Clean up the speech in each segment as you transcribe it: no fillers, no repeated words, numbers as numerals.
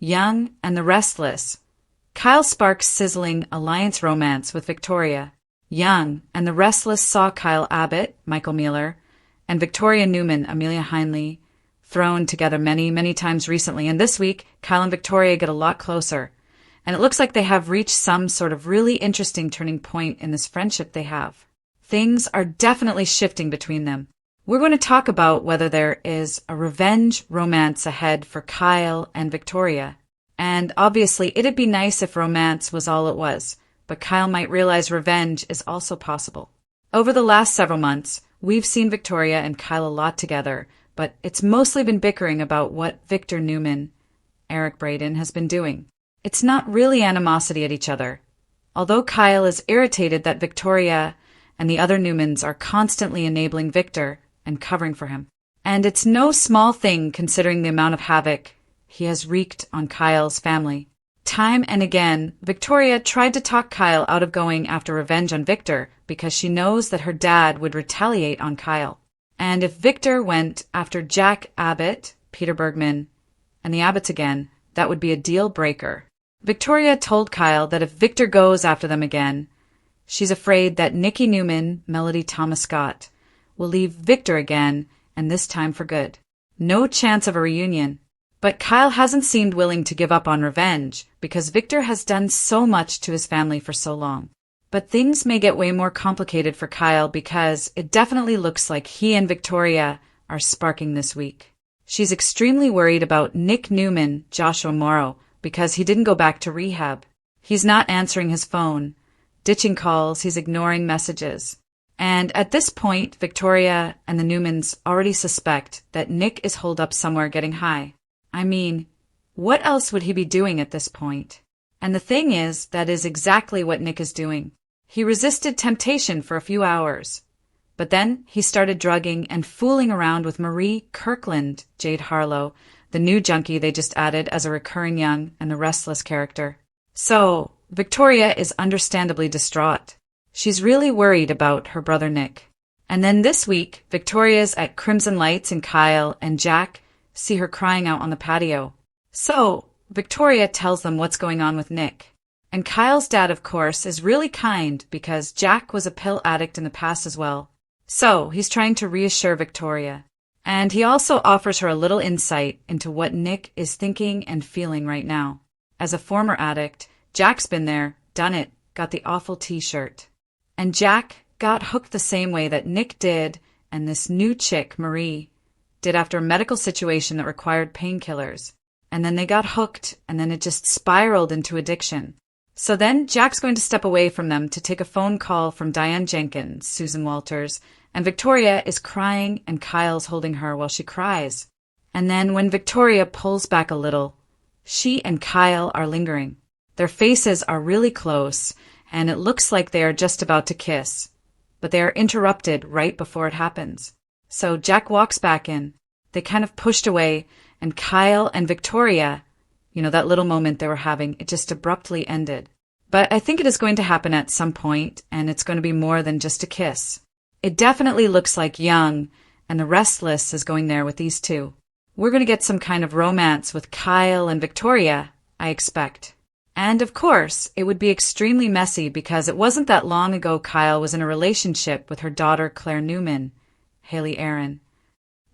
Young and the Restless. Kyle sparks sizzling alliance romance with Victoria. Young and the Restless saw Kyle Abbott, Michael Mueller, and Victoria Newman, Amelia Heinle, thrown together many, many times recently, and this week, Kyle and Victoria get a lot closer. And it looks like they have reached some sort of really interesting turning point in this friendship they have. Things are definitely shifting between them. We're going to talk about whether there is a revenge romance ahead for Kyle and Victoria. And obviously, it'd be nice if romance was all it was, but Kyle might realize revenge is also possible. Over the last several months, we've seen Victoria and Kyle a lot together, but it's mostly been bickering about what Victor Newman, Eric Braeden, has been doing. It's not really animosity at each other. Although Kyle is irritated that Victoria and the other Newmans are constantly enabling Victor and covering for him. And it's no small thing considering the amount of havoc he has wreaked on Kyle's family. Time and again, Victoria tried to talk Kyle out of going after revenge on Victor because she knows that her dad would retaliate on Kyle. And if Victor went after Jack Abbott, Peter Bergman, and the Abbotts again, that would be a deal breaker. Victoria told Kyle that if Victor goes after them again, she's afraid that Nikki Newman, Melody Thomas Scott, will leave Victor again, and this time for good. No chance of a reunion. But Kyle hasn't seemed willing to give up on revenge because Victor has done so much to his family for so long. But things may get way more complicated for Kyle because it definitely looks like he and Victoria are sparking this week. She's extremely worried about Nick Newman, Joshua Morrow, because he didn't go back to rehab. He's not answering his phone, ditching calls, he's ignoring messages. And at this point, Victoria and the Newmans already suspect that Nick is holed up somewhere getting high. I mean, what else would he be doing at this point? And the thing is, that is exactly what Nick is doing. He resisted temptation for a few hours. But then he started drugging and fooling around with Marie Kirkland, Jade Harlow, the new junkie they just added as a recurring Young and the Restless character. So, Victoria is understandably distraught. She's really worried about her brother Nick. And then this week, Victoria's at Crimson Lights and Kyle and Jack see her crying out on the patio. So, Victoria tells them what's going on with Nick. And Kyle's dad, of course, is really kind because Jack was a pill addict in the past as well. So, he's trying to reassure Victoria. And he also offers her a little insight into what Nick is thinking and feeling right now. As a former addict, Jack's been there, done it, got the awful t-shirt. And Jack got hooked the same way that Nick did and this new chick, Marie, did after a medical situation that required painkillers. And then they got hooked, and then it just spiraled into addiction. So then Jack's going to step away from them to take a phone call from Diane Jenkins, Susan Walters, and Victoria is crying and Kyle's holding her while she cries. And then when Victoria pulls back a little, she and Kyle are lingering. Their faces are really close, and it looks like they are just about to kiss. But they are interrupted right before it happens. So Jack walks back in. They kind of pushed away, and Kyle and Victoria, that little moment they were having, it just abruptly ended. But I think it is going to happen at some point, and it's going to be more than just a kiss. It definitely looks like Young and the Restless is going there with these two. We're going to get some kind of romance with Kyle and Victoria, I expect. And of course, it would be extremely messy because it wasn't that long ago Kyle was in a relationship with her daughter Claire Newman, Haley Aaron.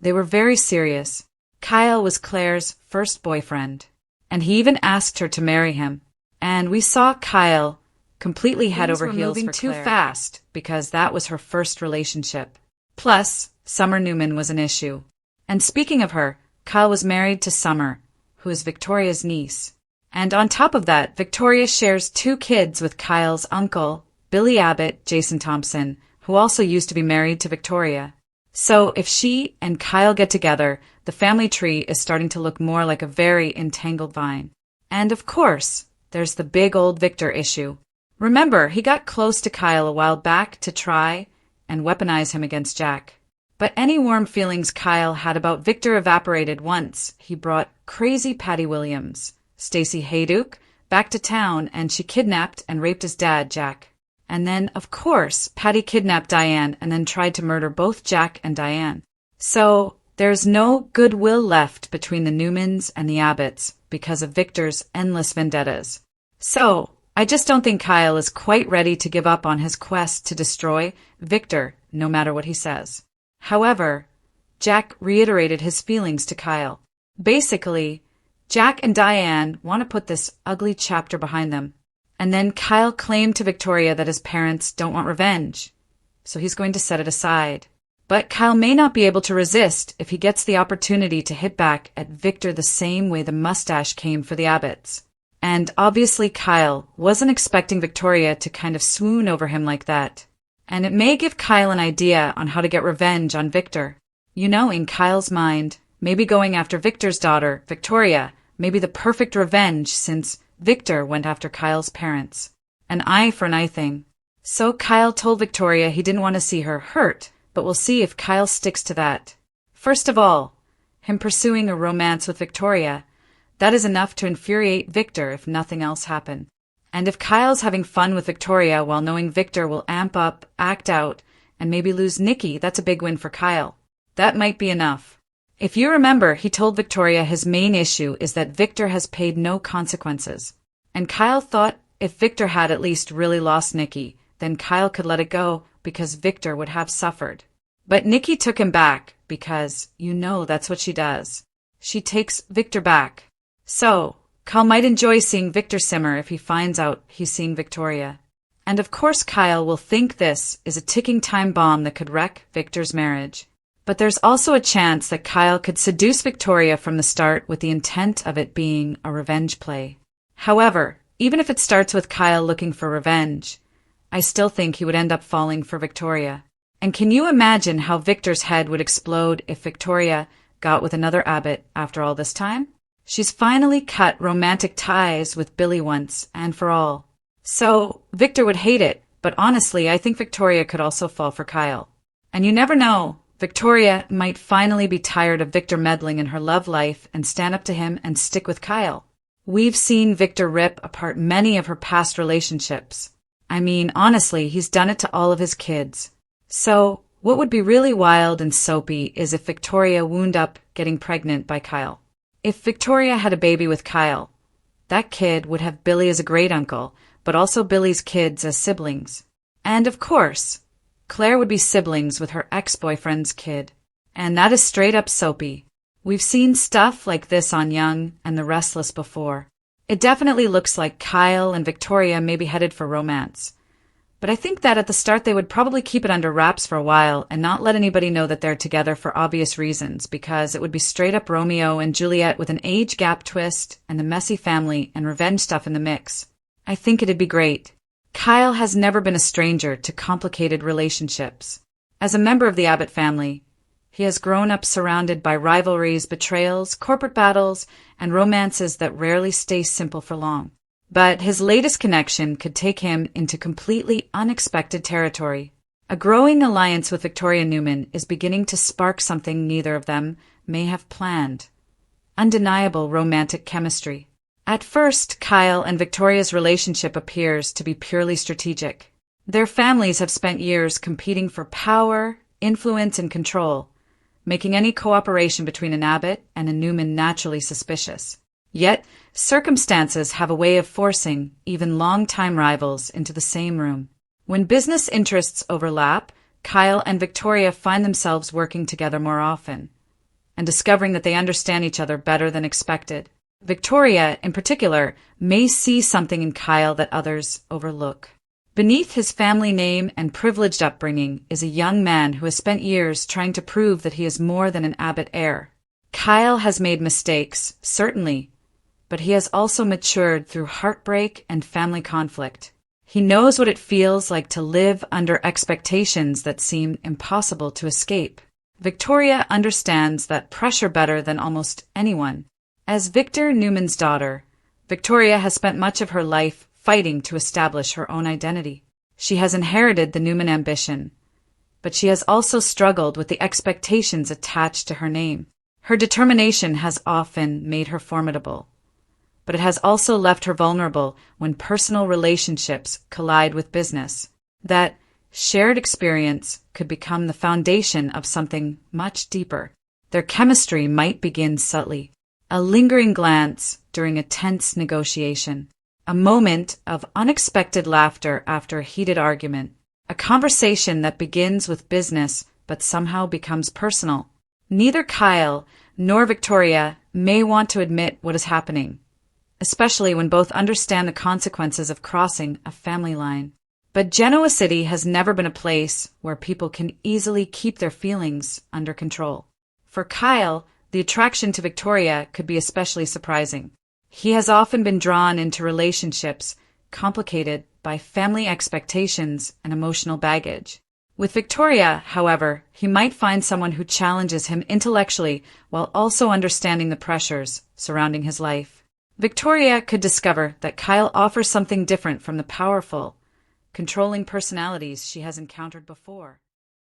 They were very serious. Kyle was Claire's first boyfriend, and he even asked her to marry him. And we saw Kyle completely head over heels for Claire. Too fast because that was her first relationship. Plus, Summer Newman was an issue. And speaking of her, Kyle was married to Summer, who is Victoria's niece. And on top of that, Victoria shares 2 kids with Kyle's uncle, Billy Abbott, Jason Thompson, who also used to be married to Victoria. So if she and Kyle get together, the family tree is starting to look more like a very entangled vine. And of course, there's the big old Victor issue. Remember, he got close to Kyle a while back to try and weaponize him against Jack. But any warm feelings Kyle had about Victor evaporated once he brought crazy Patty Williams, Stacey Hayduke, back to town and she kidnapped and raped his dad, Jack. And then, of course, Patty kidnapped Diane and then tried to murder both Jack and Diane. So, There's no goodwill left between the Newmans and the Abbotts because of Victor's endless vendettas. So, I just don't think Kyle is quite ready to give up on his quest to destroy Victor, no matter what he says. However, Jack reiterated his feelings to Kyle. Basically, Jack and Diane want to put this ugly chapter behind them. And then Kyle claimed to Victoria that his parents don't want revenge, so he's going to set it aside. But Kyle may not be able to resist if he gets the opportunity to hit back at Victor the same way the mustache came for the Abbotts. And obviously Kyle wasn't expecting Victoria to kind of swoon over him like that. And it may give Kyle an idea on how to get revenge on Victor. You know, in Kyle's mind, maybe going after Victor's daughter, Victoria, may be the perfect revenge since Victor went after Kyle's parents. An eye for an eye thing. So Kyle told Victoria he didn't want to see her hurt, but we'll see if Kyle sticks to that. First of all, him pursuing a romance with Victoria, that is enough to infuriate Victor if nothing else happened. And if Kyle's having fun with Victoria while knowing Victor will amp up, act out, and maybe lose Nikki, that's a big win for Kyle. That might be enough. If you remember, he told Victoria his main issue is that Victor has paid no consequences. And Kyle thought if Victor had at least really lost Nikki, then Kyle could let it go because Victor would have suffered. But Nikki took him back because, you know, that's what she does. She takes Victor back. So, Kyle might enjoy seeing Victor simmer if he finds out he's seeing Victoria. And of course Kyle will think this is a ticking time bomb that could wreck Victor's marriage. But there's also a chance that Kyle could seduce Victoria from the start with the intent of it being a revenge play. However, even if it starts with Kyle looking for revenge, I still think he would end up falling for Victoria. And can you imagine how Victor's head would explode if Victoria got with another Abbott after all this time? She's finally cut romantic ties with Billy once and for all. So, Victor would hate it, but honestly, I think Victoria could also fall for Kyle. And you never know, Victoria might finally be tired of Victor meddling in her love life and stand up to him and stick with Kyle. We've seen Victor rip apart many of her past relationships. I mean, honestly, he's done it to all of his kids. So, what would be really wild and soapy is if Victoria wound up getting pregnant by Kyle. If Victoria had a baby with Kyle, that kid would have Billy as a great-uncle, but also Billy's kids as siblings. And of course, Claire would be siblings with her ex-boyfriend's kid. And that is straight-up soapy. We've seen stuff like this on Young and the Restless before. It definitely looks like Kyle and Victoria may be headed for romance. But I think that at the start they would probably keep it under wraps for a while and not let anybody know that they're together for obvious reasons, because it would be straight up Romeo and Juliet with an age gap twist and the messy family and revenge stuff in the mix. I think it'd be great. Kyle has never been a stranger to complicated relationships. As a member of the Abbott family, he has grown up surrounded by rivalries, betrayals, corporate battles, and romances that rarely stay simple for long. But his latest connection could take him into completely unexpected territory. A growing alliance with Victoria Newman is beginning to spark something neither of them may have planned. Undeniable romantic chemistry. At first, Kyle and Victoria's relationship appears to be purely strategic. Their families have spent years competing for power, influence, and control, making any cooperation between an Abbott and a Newman naturally suspicious. Yet, circumstances have a way of forcing even long-time rivals into the same room. When business interests overlap, Kyle and Victoria find themselves working together more often, and discovering that they understand each other better than expected. Victoria, in particular, may see something in Kyle that others overlook. Beneath his family name and privileged upbringing is a young man who has spent years trying to prove that he is more than an Abbott heir. Kyle has made mistakes, certainly, but he has also matured through heartbreak and family conflict. He knows what it feels like to live under expectations that seem impossible to escape. Victoria understands that pressure better than almost anyone. As Victor Newman's daughter, Victoria has spent much of her life fighting to establish her own identity. She has inherited the Newman ambition, but she has also struggled with the expectations attached to her name. Her determination has often made her formidable, but it has also left her vulnerable when personal relationships collide with business. That shared experience could become the foundation of something much deeper. Their chemistry might begin subtly. A lingering glance during a tense negotiation. A moment of unexpected laughter after a heated argument. A conversation that begins with business but somehow becomes personal. Neither Kyle nor Victoria may want to admit what is happening, especially when both understand the consequences of crossing a family line. But Genoa City has never been a place where people can easily keep their feelings under control. For Kyle, the attraction to Victoria could be especially surprising. He has often been drawn into relationships complicated by family expectations and emotional baggage. With Victoria, however, he might find someone who challenges him intellectually while also understanding the pressures surrounding his life. Victoria could discover that Kyle offers something different from the powerful, controlling personalities she has encountered before.